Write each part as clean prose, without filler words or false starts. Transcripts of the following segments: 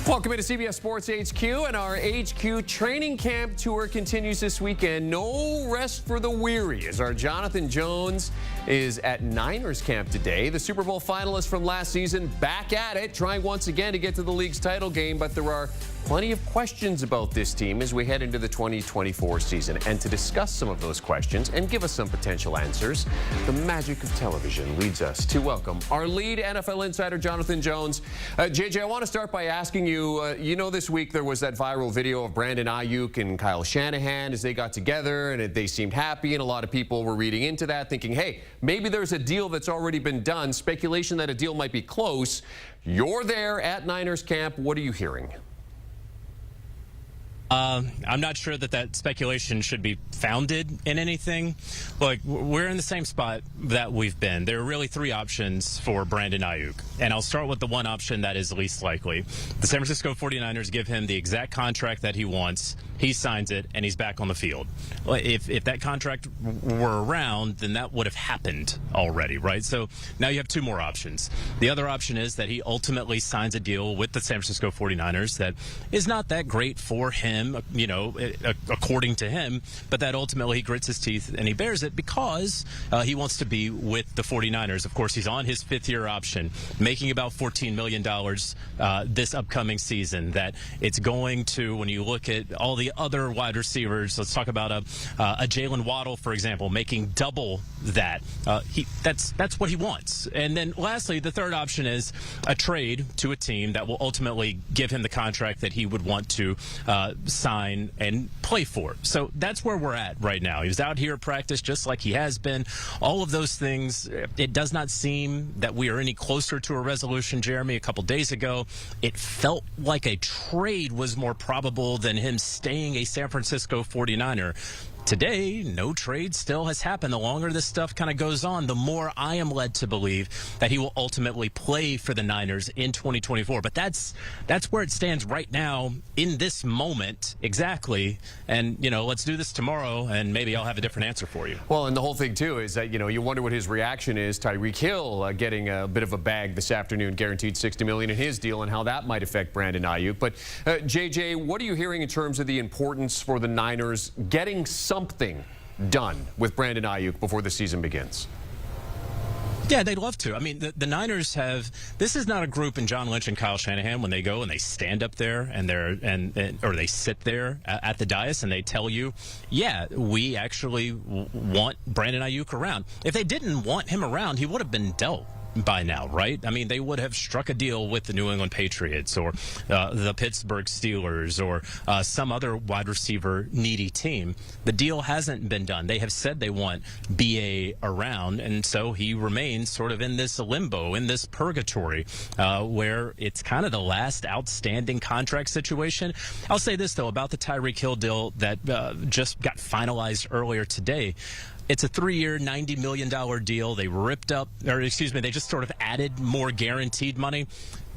Welcome into CBS Sports HQ, and our HQ training camp tour continues this weekend. No rest for the weary as our Jonathan Jones is at Niners camp today. The Super Bowl finalist from last season back at it, trying once again to get to the league's title game, but there are plenty of questions about this team as we head into the 2024 season. And to discuss some of those questions and give us some potential answers, the magic of television leads us to welcome our lead NFL insider, Jonathan Jones. JJ, I want to start by asking you, this week there was that viral video of Brandon Aiyuk and Kyle Shanahan as they got together, and they seemed happy, and a lot of people were reading into that thinking, hey, maybe there's a deal that's already been done, speculation that a deal might be close. You're there at Niners camp. What are you hearing? I'm not sure that speculation should be founded in anything. Look, we're in the same spot that we've been. There are really three options for Brandon Aiyuk, and I'll start with the one option that is least likely. The San Francisco 49ers give him the exact contract that he wants. He signs it, and he's back on the field. If that contract were around, then that would have happened already, right? So now you have two more options. The other option is that he ultimately signs a deal with the San Francisco 49ers that is not that great for him, according to him, but that ultimately he grits his teeth and he bears it because he wants to be with the 49ers. Of course, he's on his fifth-year option, making about $14 million this upcoming season. That it's going to, when you look at all the other wide receivers, let's talk about a Jalen Waddle, for example, making double that. That's what he wants. And then lastly, the third option is a trade to a team that will ultimately give him the contract that he would want to sign and play for. So that's where we're at right now. He was out here at practice just like he has been. All of those things, it does not seem that we are any closer to a resolution, Jeremy. A couple days ago, it felt like a trade was more probable than him staying a San Francisco 49er. Today, no trade still has happened. The longer this stuff kind of goes on, the more I am led to believe that he will ultimately play for the Niners in 2024. But that's where it stands right now in this moment exactly. And, let's do this tomorrow, and maybe I'll have a different answer for you. Well, and the whole thing, too, is that, you wonder what his reaction is. Tyreek Hill getting a bit of a bag this afternoon, guaranteed $60 million in his deal, and how that might affect Brandon Aiyuk. But, JJ, what are you hearing in terms of the importance for the Niners getting something done with Brandon Aiyuk before the season begins? Yeah, they'd love to. I mean, the Niners have. This is not a group in John Lynch and Kyle Shanahan when they go and they stand up there or they sit there at the dais and they tell you, yeah, we actually want Brandon Aiyuk around. If they didn't want him around, he would have been dealt by now, right? I mean, they would have struck a deal with the New England Patriots or the Pittsburgh Steelers or some other wide receiver needy team. The deal hasn't been done. They have said they want BA around, and so he remains sort of in this limbo, in this purgatory, where it's kind of the last outstanding contract situation. I'll say this, though, about the Tyreek Hill deal that just got finalized earlier today. It's a 3-year, $90 million deal. They they just sort of added more guaranteed money.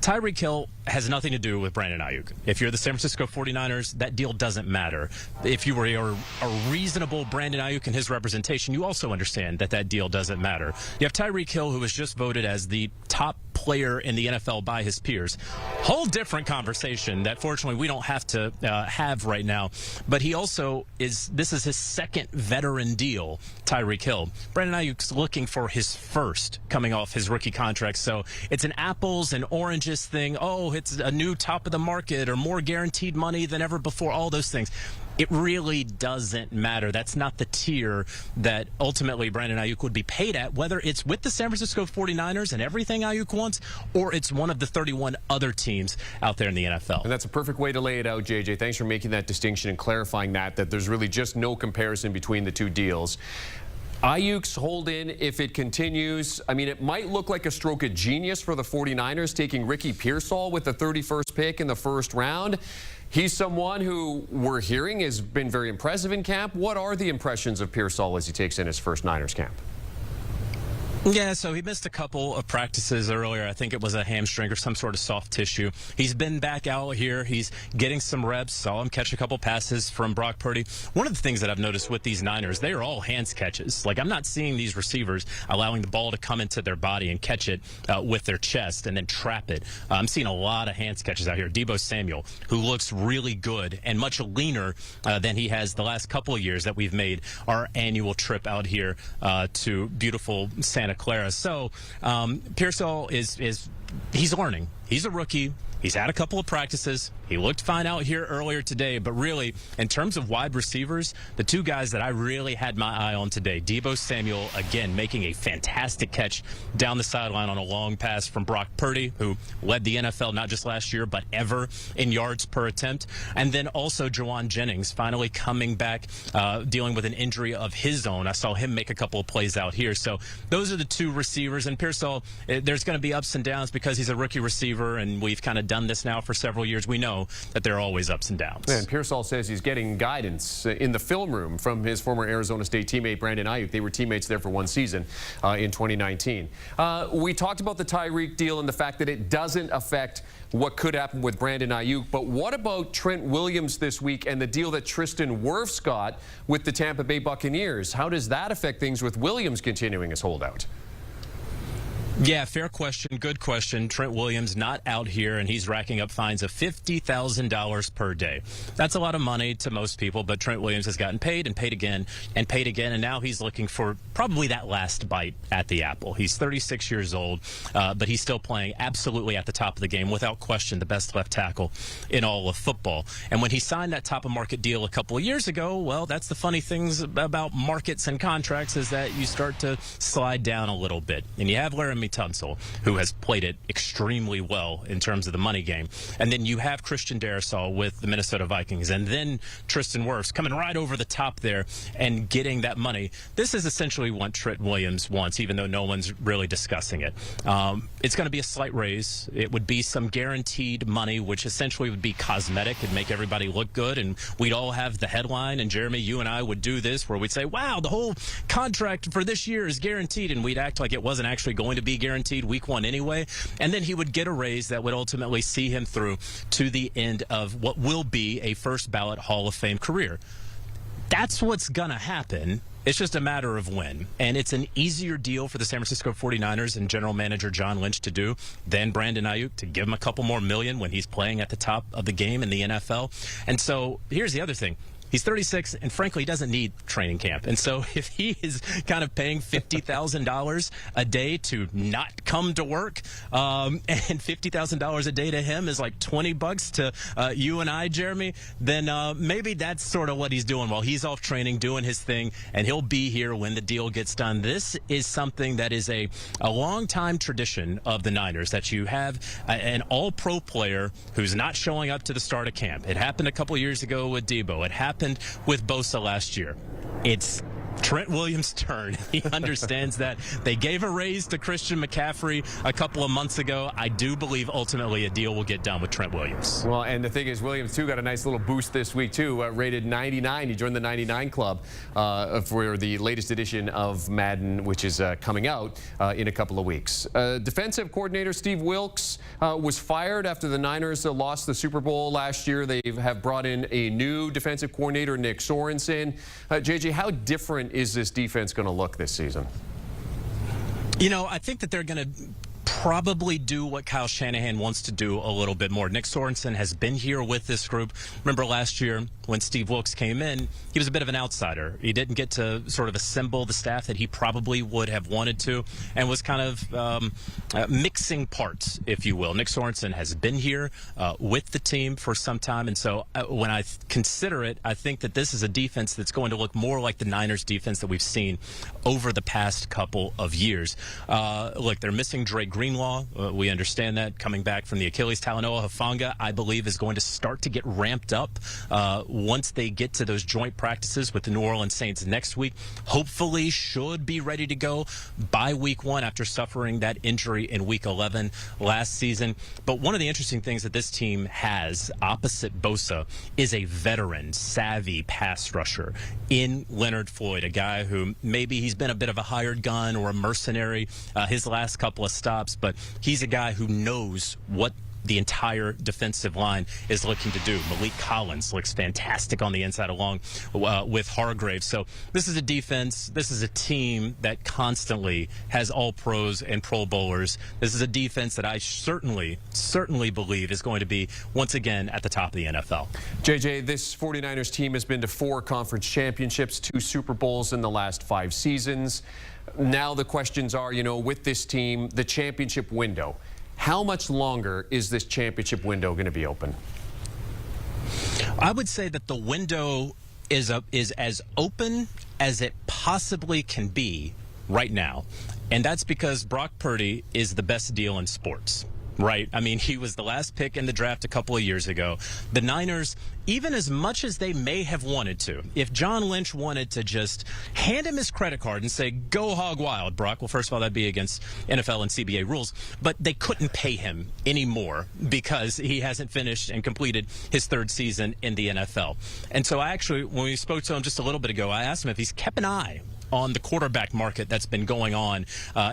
Tyreek Hill has nothing to do with Brandon Aiyuk. If you're the San Francisco 49ers, that deal doesn't matter. If you were a reasonable Brandon Aiyuk and his representation, you also understand that deal doesn't matter. You have Tyreek Hill, who was just voted as the top player in the NFL by his peers. Whole different conversation that fortunately we don't have to have right now. But he also this is his second veteran deal, Tyreek Hill. Brandon Aiyuk's looking for his first coming off his rookie contract. So it's an apples and oranges thing. Oh, it's a new top of the market or more guaranteed money than ever before. All those things. It really doesn't matter. That's not the tier that ultimately Brandon Aiyuk would be paid at, whether it's with the San Francisco 49ers and everything Aiyuk wants, or it's one of the 31 other teams out there in the NFL. And that's a perfect way to lay it out, JJ. Thanks for making that distinction and clarifying that there's really just no comparison between the two deals. Aiyuk's hold-in, if it continues, I mean, it might look like a stroke of genius for the 49ers taking Ricky Pearsall with the 31st pick in the first round. He's someone who we're hearing has been very impressive in camp. What are the impressions of Pearsall as he takes in his first Niners camp? Yeah, so he missed a couple of practices earlier. I think it was a hamstring or some sort of soft tissue. He's been back out here. He's getting some reps. Saw him catch a couple passes from Brock Purdy. One of the things that I've noticed with these Niners, they are all hands catches. Like, I'm not seeing these receivers allowing the ball to come into their body and catch it with their chest and then trap it. I'm seeing a lot of hands catches out here. Deebo Samuel, who looks really good and much leaner than he has the last couple of years that we've made our annual trip out here to beautiful Santa Clara. So Pearsall he's learning. He's a rookie. He's had a couple of practices. He looked fine out here earlier today, but really, in terms of wide receivers, the two guys that I really had my eye on today, Deebo Samuel, again, making a fantastic catch down the sideline on a long pass from Brock Purdy, who led the NFL not just last year, but ever in yards per attempt. And then also Juwan Jennings finally coming back, dealing with an injury of his own. I saw him make a couple of plays out here. So those are the two receivers. And Pearsall, there's going to be ups and downs because he's a rookie receiver, and we've kind of done this now for several years. We know that there are always ups and downs. And Pearsall says he's getting guidance in the film room from his former Arizona State teammate Brandon Aiyuk. They were teammates there for one season in 2019. We talked about the Tyreek deal and the fact that it doesn't affect what could happen with Brandon Aiyuk, but what about Trent Williams this week and the deal that Tristan Wirfs got with the Tampa Bay Buccaneers? How does that affect things with Williams continuing his holdout? Yeah, fair question. Good question. Trent Williams not out here, and he's racking up fines of $50,000 per day. That's a lot of money to most people, but Trent Williams has gotten paid and paid again and paid again, and now he's looking for probably that last bite at the apple. He's 36 years old, but he's still playing absolutely at the top of the game, without question, the best left tackle in all of football. And when he signed that top-of-market deal a couple of years ago, well, that's the funny things about markets and contracts, is that you start to slide down a little bit. And you have Laramie Tunsil, who has played it extremely well in terms of the money game. And then you have Christian Darrisaw with the Minnesota Vikings, and then Tristan Wirfs coming right over the top there and getting that money. This is essentially what Trent Williams wants, even though no one's really discussing it. It's going to be a slight raise. It would be some guaranteed money, which essentially would be cosmetic and make everybody look good, and we'd all have the headline, and Jeremy, you and I would do this, where we'd say, wow, the whole contract for this year is guaranteed, and we'd act like it wasn't actually going to be guaranteed week one anyway. And then he would get a raise that would ultimately see him through to the end of what will be a first ballot Hall of Fame career. That's what's going to happen. It's just a matter of when. And it's an easier deal for the San Francisco 49ers and general manager John Lynch to do than Brandon Aiyuk, to give him a couple more million when he's playing at the top of the game in the NFL. And so here's the other thing. He's 36, and frankly, he doesn't need training camp. And so if he is kind of paying $50,000 a day to not come to work, and $50,000 a day to him is like $20 to you and I, Jeremy, then maybe that's sort of what he's doing while he's off training, doing his thing, and he'll be here when the deal gets done. This is something that is a long-time tradition of the Niners, that you have an all-pro player who's not showing up to the start of camp. It happened a couple of years ago with Deebo. It happened with Bosa last year. It's Trent Williams' turn. He understands that. They gave a raise to Christian McCaffrey a couple of months ago. I do believe ultimately a deal will get done with Trent Williams. Well, and the thing is, Williams, too, got a nice little boost this week, too. Rated 99. He joined the 99 club for the latest edition of Madden, which is coming out in a couple of weeks. Defensive coordinator Steve Wilks was fired after the Niners lost the Super Bowl last year. They have brought in a new defensive coordinator, Nick Sorensen. JJ, how different is this defense going to look this season? You know, I think that they're going to probably do what Kyle Shanahan wants to do a little bit more. Nick Sorensen has been here with this group. Remember last year when Steve Wilks came in, he was a bit of an outsider. He didn't get to sort of assemble the staff that he probably would have wanted to, and was kind of mixing parts, if you will. Nick Sorensen has been here with the team for some time, and so when I consider it, I think that this is a defense that's going to look more like the Niners defense that we've seen over the past couple of years. Look, they're missing Dre Greenlaw Greenlaw. We understand that coming back from the Achilles. Talanoa Hufanga, I believe, is going to start to get ramped up once they get to those joint practices with the New Orleans Saints next week. Hopefully should be ready to go by week 1 after suffering that injury in week 11 last season. But one of the interesting things that this team has opposite Bosa is a veteran, savvy pass rusher in Leonard Floyd, a guy who maybe he's been a bit of a hired gun or a mercenary his last couple of stops, but he's a guy who knows what the entire defensive line is looking to do. Malik Collins looks fantastic on the inside along with Hargrave. So this is a defense. This is a team that constantly has all pros and pro bowlers. This is a defense that I certainly believe is going to be once again at the top of the NFL. JJ, this 49ers team has been to 4 conference championships, 2 Super Bowls in the last 5 seasons. Now the questions are, with this team, the championship window. How much longer is this championship window going to be open? I would say that the window is as open as it possibly can be right now. And that's because Brock Purdy is the best deal in sports. Right. I mean, he was the last pick in the draft a couple of years ago. The Niners, even as much as they may have wanted to, if John Lynch wanted to just hand him his credit card and say, go hog wild, Brock, well, first of all, that'd be against NFL and CBA rules, but they couldn't pay him anymore because he hasn't finished and completed his 3rd season in the NFL. And so I actually, when we spoke to him just a little bit ago, I asked him if he's kept an eye on the quarterback market that's been going on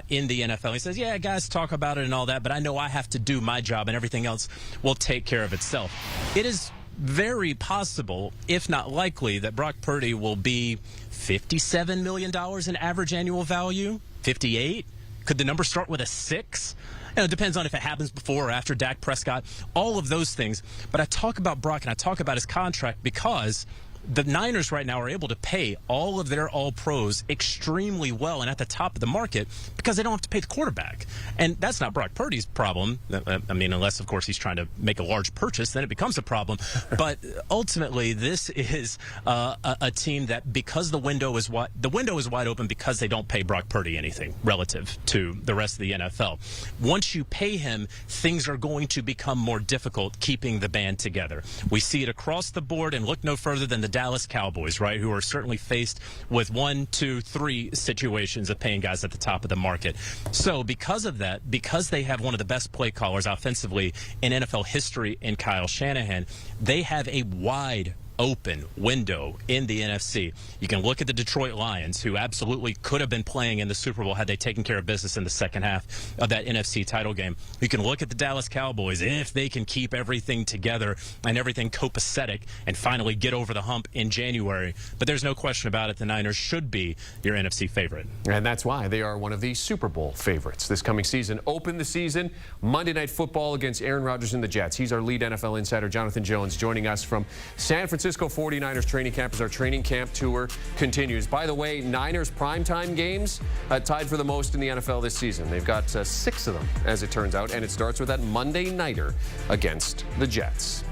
in the NFL. He says, yeah, guys talk about it and all that, but I know I have to do my job and everything else will take care of itself. It is very possible, if not likely, that Brock Purdy will be $57 million in average annual value, 58. Could the number start with a 6? It depends on if it happens before or after Dak Prescott, all of those things. But I talk about Brock and I talk about his contract because the Niners right now are able to pay all of their all-pros extremely well and at the top of the market because they don't have to pay the quarterback. And that's not Brock Purdy's problem. I mean, unless, of course, he's trying to make a large purchase, then it becomes a problem. But ultimately, this is a team that because the window is wide open because they don't pay Brock Purdy anything relative to the rest of the NFL. Once you pay him, things are going to become more difficult keeping the band together. We see it across the board and look no further than the Dallas Cowboys, right, who are certainly faced with 1, 2, 3 situations of paying guys at the top of the market. So because of that, because they have one of the best play callers offensively in NFL history in Kyle Shanahan, they have a wide open window in the NFC. You can look at the Detroit Lions, who absolutely could have been playing in the Super Bowl had they taken care of business in the second half of that NFC title game. You can look at the Dallas Cowboys if they can keep everything together and everything copacetic and finally get over the hump in January. But there's no question about it, the Niners should be your NFC favorite. And that's why they are one of the Super Bowl favorites this coming season. Open the season, Monday Night Football against Aaron Rodgers and the Jets. He's our lead NFL insider, Jonathan Jones, joining us from San Francisco 49ers training camp as our training camp tour continues. By the way, Niners primetime games tied for the most in the NFL this season. They've got 6 of them, as it turns out, and it starts with that Monday nighter against the Jets.